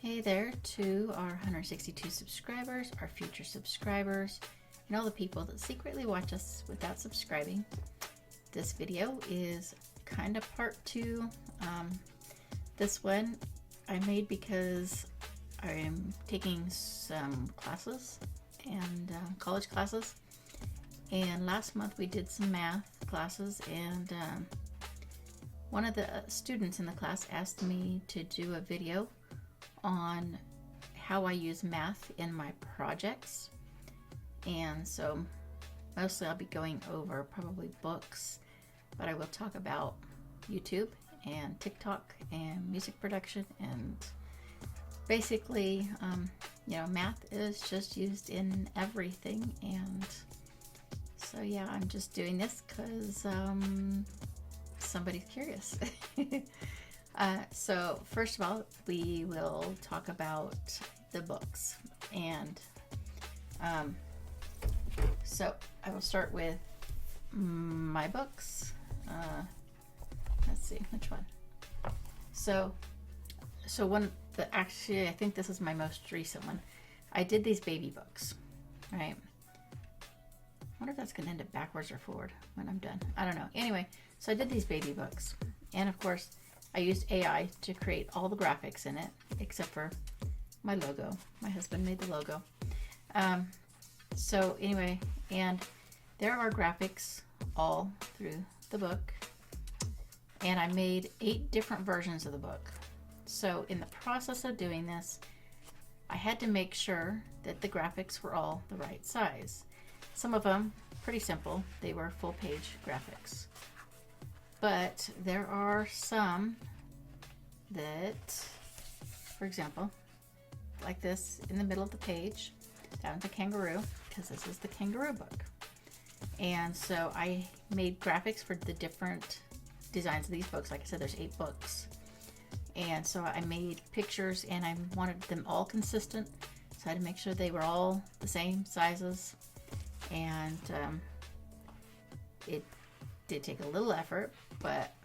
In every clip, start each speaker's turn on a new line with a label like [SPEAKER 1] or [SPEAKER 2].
[SPEAKER 1] Hey there to our 162 subscribers, our future subscribers, and all the people that secretly watch us without subscribing. This video is kind of part two. This one I made because I am taking some classes and college classes. And last month we did some math classes, and one of the students in the class asked me to do a video on how I use math in my projects. And so mostly I'll be going over probably books, but I will talk about YouTube and TikTok and music production, and basically math is just used in everything. And so yeah, I'm just doing this because somebody's curious. So first of all, we will talk about the books, and so I will start with my books. Let's see, which one? So actually, I think this is my most recent one. I did these baby books, right? I wonder if that's going to end up backwards or forward when I'm done. I don't know. Anyway, so I did these baby books, and of course, I used AI to create all the graphics in it, except for my logo. My husband made the logo. So anyway, and there are graphics all through the book. And I made 8 different versions of the book. So in the process of doing this, I had to make sure that the graphics were all the right size. Some of them, pretty simple. They were full page graphics. But there are some that, for example, like this in the middle of the page, that one's a kangaroo, because this is the kangaroo book. And so I made graphics for the different designs of these books. Like I said, there's 8 books. And so I made pictures, and I wanted them all consistent. So I had to make sure they were all the same sizes. And it did take a little effort, but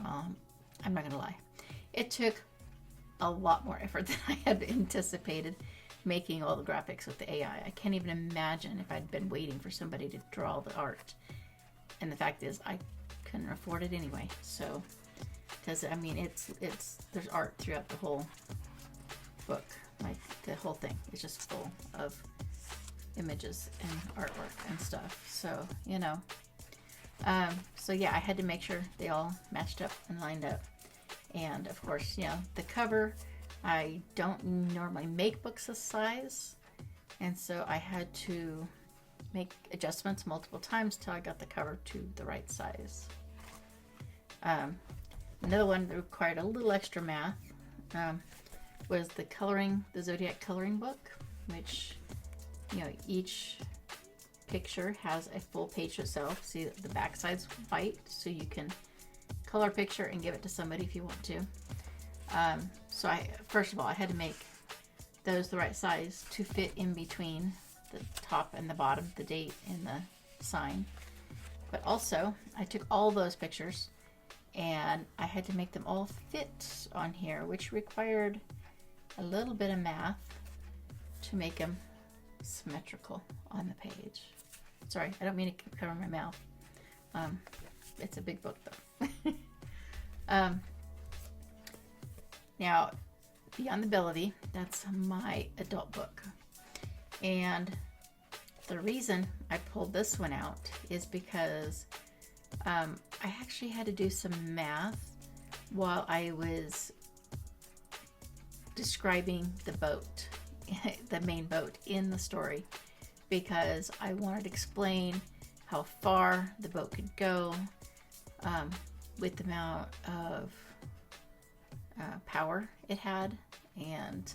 [SPEAKER 1] I'm not gonna lie, it took a lot more effort than I had anticipated making all the graphics with the AI. I can't even imagine if I'd been waiting for somebody to draw the art. And the fact is, I couldn't afford it anyway. So, because I mean, it's there's art throughout the whole book. Like the whole thing is just full of images and artwork and stuff. So so yeah, I had to make sure they all matched up and lined up. And of course, the cover, I don't normally make books this size, and so I had to make adjustments multiple times till I got the cover to the right size. Another one that required a little extra math was the Zodiac coloring book, which each picture has a full page itself. See, the back side's white, so you can color a picture and give it to somebody if you want to. So first of all, I had to make those the right size to fit in between the top and the bottom, the date and the sign. But also, I took all those pictures and I had to make them all fit on here, which required a little bit of math to make them symmetrical on the page. Sorry, I don't mean to cover my mouth. It's a big book though. Now, Beyond the Ability, that's my adult book. And the reason I pulled this one out is because I actually had to do some math while I was describing the boat, the main boat in the story, because I wanted to explain how far the boat could go with the amount of power it had, and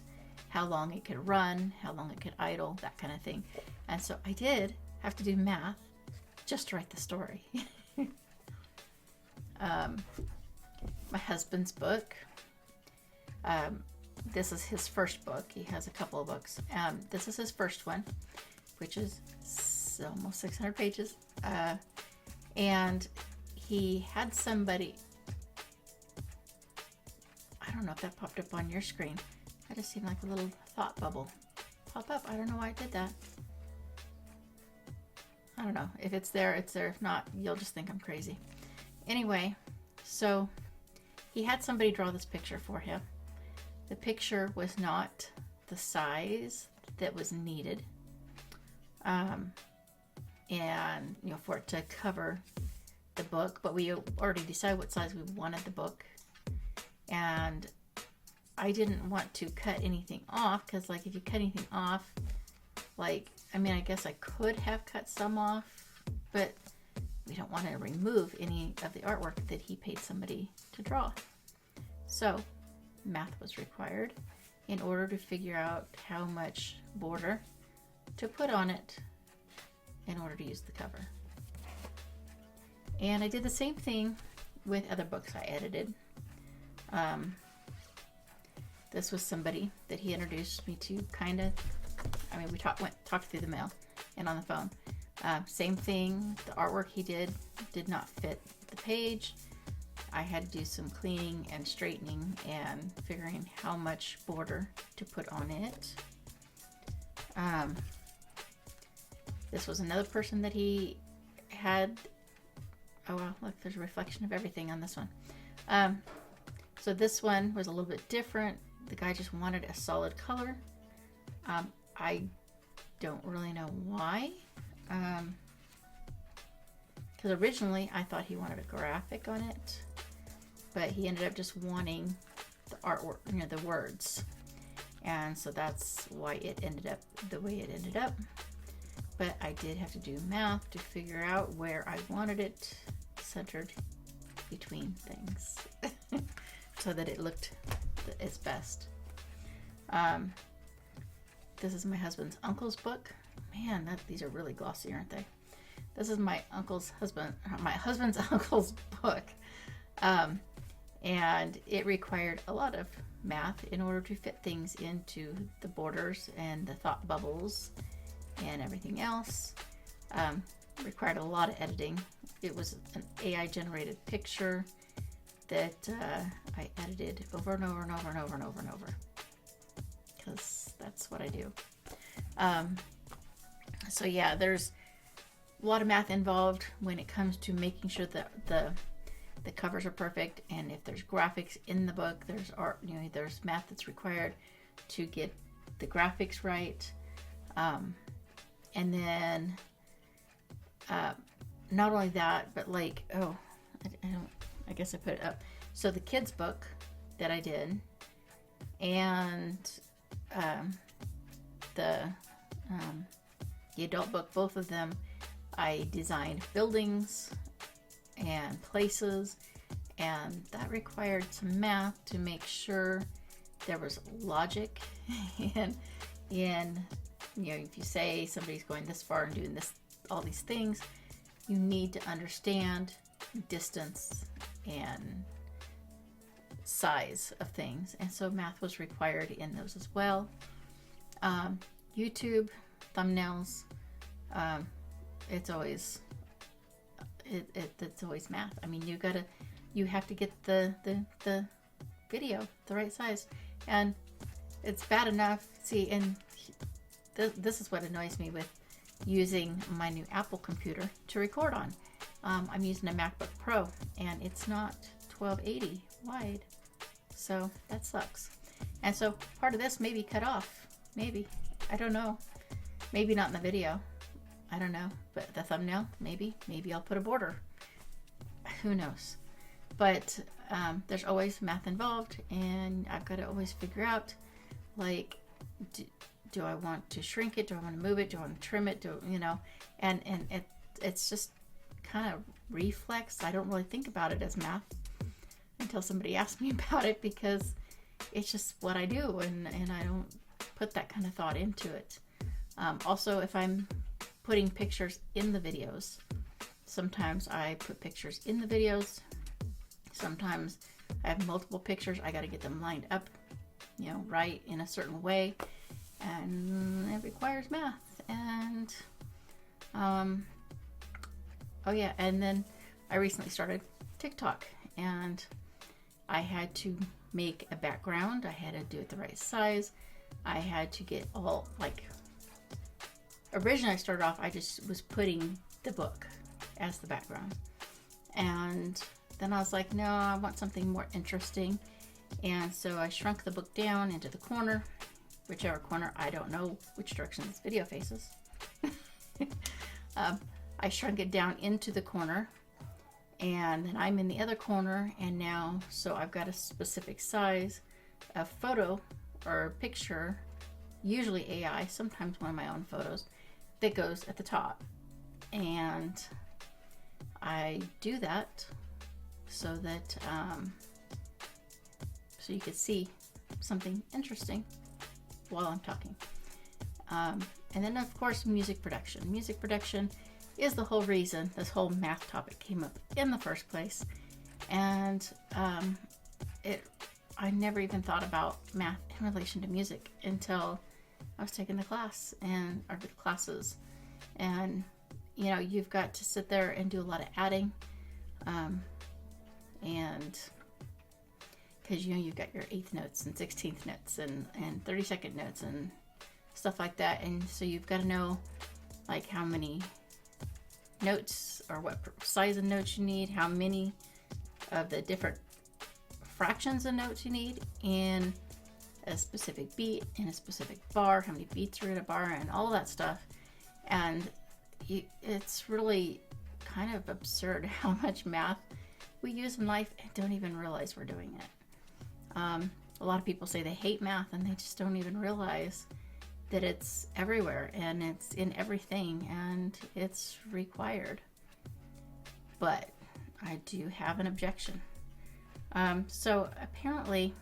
[SPEAKER 1] how long it could run, how long it could idle, that kind of thing. And so I did have to do math just to write the story. My husband's book, this is his first book. He has a couple of books. This is his first one, which is almost 600 pages. And he had somebody, I don't know if that popped up on your screen, I just seen like a little thought bubble pop up. I don't know why I did that. I don't know. If it's there, it's there. If not, you'll just think I'm crazy. Anyway, so he had somebody draw this picture for him. The picture was not the size that was needed. And, you know, for it to cover the book, but we already decided what size we wanted the book. And I didn't want to cut anything off, because like if you cut anything off, like, I mean, I guess I could have cut some off, but we don't want to remove any of the artwork that he paid somebody to draw. So math was required in order to figure out how much border to put on it in order to use the cover. And I did the same thing with other books I edited. This was somebody that he introduced me to, kind of. I mean, we talked through the mail and on the phone. Same thing. The artwork he did not fit the page. I had to do some cleaning and straightening and figuring how much border to put on it. This was another person that he had. Oh well, look, there's a reflection of everything on this one. So this one was a little bit different. The guy just wanted a solid color. I don't really know why. Because originally I thought he wanted a graphic on it, but he ended up just wanting the artwork, you know, the words. And so that's why it ended up the way it ended up. But I did have to do math to figure out where I wanted it centered between things so that it looked its best. This is my husband's uncle's book. Man, these are really glossy, aren't they? This is my husband's uncle's book. And it required a lot of math in order to fit things into the borders and the thought bubbles and everything else. Required a lot of editing. It was an AI generated picture that I edited over and over and over and over and over and over, because that's what I do. So yeah, there's a lot of math involved when it comes to making sure that the covers are perfect, and if there's graphics in the book, there's art, you know, there's math that's required to get the graphics right. And then not only that, but like, I guess I put it up. So the kids book that I did, and the adult book, both of them, I designed buildings and places, and that required some math to make sure there was logic. And you know, if you say somebody's going this far and doing this, all these things, you need to understand distance and size of things, and so math was required in those as well. YouTube thumbnails, it's always math. I mean, you have to get the video the right size, and it's bad enough. See, and this is what annoys me with using my new Apple computer to record on. I'm using a MacBook Pro, and it's not 1280 wide, so that sucks. And so part of this may be cut off. Maybe, I don't know. Maybe not in the video. I don't know. But the thumbnail, maybe I'll put a border. Who knows? But there's always math involved, and I've got to always figure out, like, do I want to shrink it? Do I want to move it? Do I want to trim it? And it's just kind of reflex. I don't really think about it as math until somebody asks me about it, because it's just what I do, and I don't put that kind of thought into it. Also, if I'm putting pictures in the videos, sometimes I put pictures in the videos. Sometimes I have multiple pictures. I got to get them lined up, right in a certain way, and it requires math. And oh yeah, and then I recently started TikTok, and I had to make a background. I had to do it the right size. I had to get all, like, originally I started off, I just was putting the book as the background. And then I was like, no, I want something more interesting. And so I shrunk the book down into the corner, whichever corner. I don't know which direction this video faces. I shrunk it down into the corner, and then I'm in the other corner, and now, so I've got a specific size of photo or picture, usually AI, sometimes one of my own photos, that goes at the top. And I do that so that so you could see something interesting while I'm talking. And then of course music production. Music production is the whole reason this whole math topic came up in the first place. And I never even thought about math in relation to music until I was taking the class or the classes. And you know, you've got to sit there and do a lot of adding, and because you know you've got your 1/8 notes and 16th notes and 32nd notes and stuff like that, and so you've got to know like how many notes or what size of notes you need, how many of the different fractions of notes you need in a specific beat, in a specific bar, how many beats are in a bar, and all that stuff. And it's really kind of absurd how much math we use in life and don't even realize we're doing it. A lot of people say they hate math and they just don't even realize that it's everywhere and it's in everything and it's required. But I do have an objection. So apparently,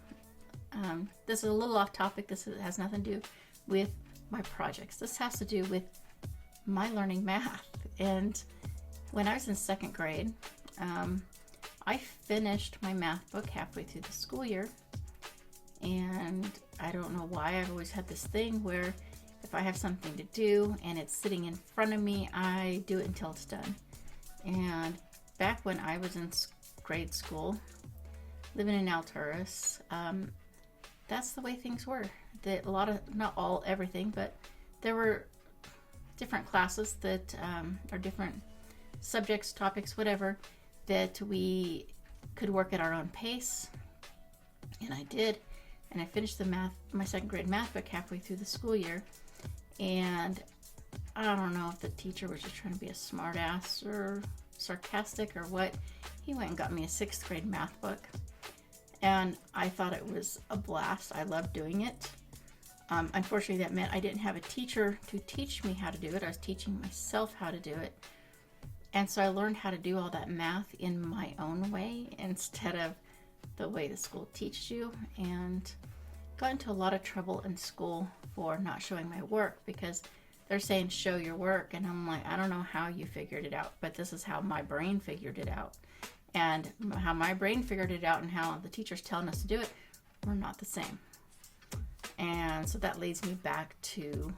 [SPEAKER 1] this is a little off topic. This has nothing to do with my projects. This has to do with my learning math. And when I was in 2nd grade, I finished my math book halfway through the school year. And I don't know why, I've always had this thing where if I have something to do and it's sitting in front of me, I do it until it's done. And back when I was in grade school, living in Alturas, that's the way things were. That a lot of, not all, everything, but there were different classes that are different subjects, topics, whatever, that we could work at our own pace. And I did. And I finished my 2nd grade math book halfway through the school year. And I don't know if the teacher was just trying to be a smart ass or sarcastic or what. He went and got me a 6th grade math book. And I thought it was a blast. I loved doing it. Unfortunately, that meant I didn't have a teacher to teach me how to do it. I was teaching myself how to do it. And so I learned how to do all that math in my own way instead of the way the school teaches you, and got into a lot of trouble in school for not showing my work because they're saying show your work, and I'm like, I don't know how you figured it out, but this is how my brain figured it out. And how my brain figured it out and how the teacher's telling us to do it were not the same. And so that leads me back to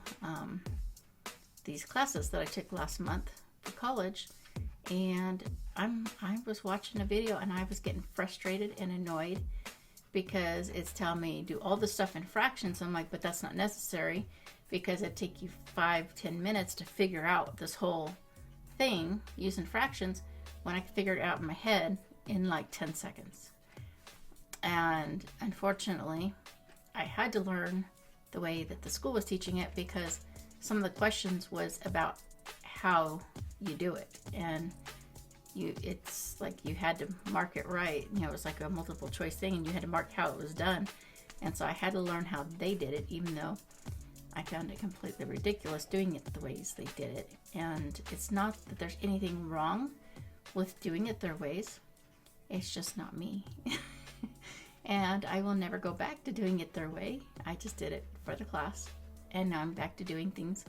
[SPEAKER 1] these classes that I took last month for college. And I was watching a video and I was getting frustrated and annoyed because it's telling me do all this stuff in fractions. I'm like, but that's not necessary because it'd take you 5-10 minutes to figure out this whole thing using fractions when I could figure it out in my head in like 10 seconds. And unfortunately, I had to learn the way that the school was teaching it because some of the questions was about how you do it, and it's like you had to mark it right. You know, it was like a multiple choice thing and you had to mark how it was done. And so I had to learn how they did it, even though I found it completely ridiculous doing it the ways they did it. And it's not that there's anything wrong with doing it their ways, it's just not me. And I will never go back to doing it their way. I just did it for the class, and now I'm back to doing things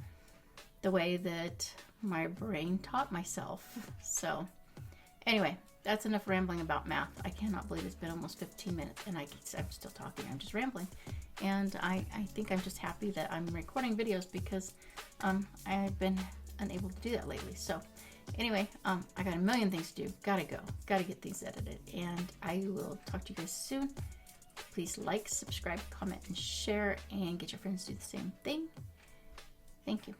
[SPEAKER 1] the way that my brain taught myself. So anyway, that's enough rambling about math. I cannot believe it's been almost 15 minutes and I'm still talking. I'm just rambling. And I think I'm just happy that I'm recording videos because I've been unable to do that lately. So Anyway, I got a million things to do. Gotta go. Gotta get these edited. And I will talk to you guys soon. Please like, subscribe, comment, and share, and get your friends to do the same thing. Thank you.